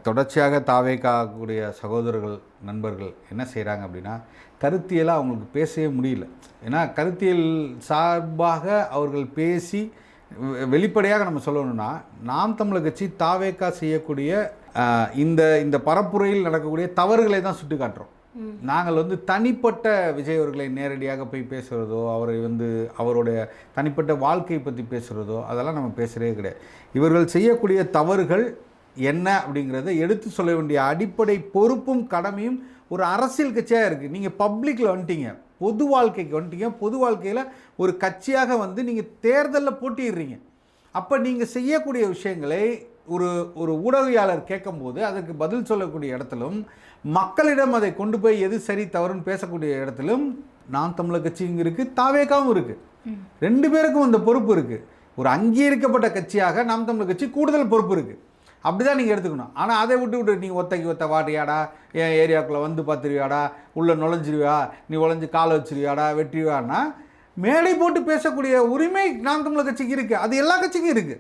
தொடர்ச்சியாக தாவேக்காக்கூடிய சகோதரர்கள் நண்பர்கள் என்ன செய்கிறாங்க அப்படின்னா, கருத்தியலாக அவங்களுக்கு பேசவே முடியல. ஏன்னா கருத்தியல் சார்பாக அவர்கள் பேசி வெளிப்படையாக நம்ம சொல்லணும்னா, நாம் தமிழர் கட்சி தாவேக்கா செய்யக்கூடிய இந்த இந்த பரப்புரையில் நடக்கக்கூடிய தவறுகளை தான் சுட்டி காட்டுறோம். நாங்கள் வந்து தனிப்பட்ட விஜய் அவர்களை நேரடியாக போய் பேசுகிறதோ, அவரை வந்து அவருடைய தனிப்பட்ட வாழ்க்கையை பற்றி பேசுகிறதோ அதெல்லாம் நம்ம பேசுகிறதே கிடையாது. இவர்கள் செய்யக்கூடிய தவறுகள் என்ன அப்படிங்கிறத எடுத்து சொல்ல வேண்டிய அடிப்படை பொறுப்பும் கடமையும் ஒரு அரசியல் கட்சியாக இருக்குது. நீங்கள் பப்ளிக்கில் வந்துட்டீங்க, பொது வாழ்க்கைக்கு வந்துட்டீங்க, பொது வாழ்க்கையில் ஒரு கட்சியாக வந்து நீங்கள் தேர்தலில் போட்டிடுறீங்க. அப்போ நீங்கள் செய்யக்கூடிய விஷயங்களை ஒரு ஒரு ஊடகவியாளர் கேட்கும்போது அதற்கு பதில் சொல்லக்கூடிய இடத்திலும், மக்களிடம் அதை கொண்டு போய் எது சரி தவறுன்னு பேசக்கூடிய இடத்திலும் நாம் தமிழர் கட்சியும் இருக்குது, தாவேக்காவும் இருக்குது. ரெண்டு பேருக்கும் அந்த பொறுப்பு இருக்குது. ஒரு அங்கீகரிக்கப்பட்ட கட்சியாக நாம் தமிழர் கட்சி கூடுதல் பொறுப்பு இருக்குது. அப்படி தான் நீங்கள் எடுத்துக்கணும். ஆனால் அதை விட்டு நீ ஒத்தைக்கு ஒத்த வாட்டியாடா, என் ஏரியாவுக்குள்ளே வந்து பார்த்துருவியாடா, உள்ளே நுழைஞ்சிருவியா, நீ உழைஞ்சி காலை வச்சிருவியாடா, வெட்டிருவியான்னா மேடை போட்டு பேசக்கூடிய உரிமை நாம் தமிழர் கட்சிக்கு இருக்குது. அது எல்லா கட்சிக்கும் இருக்குது.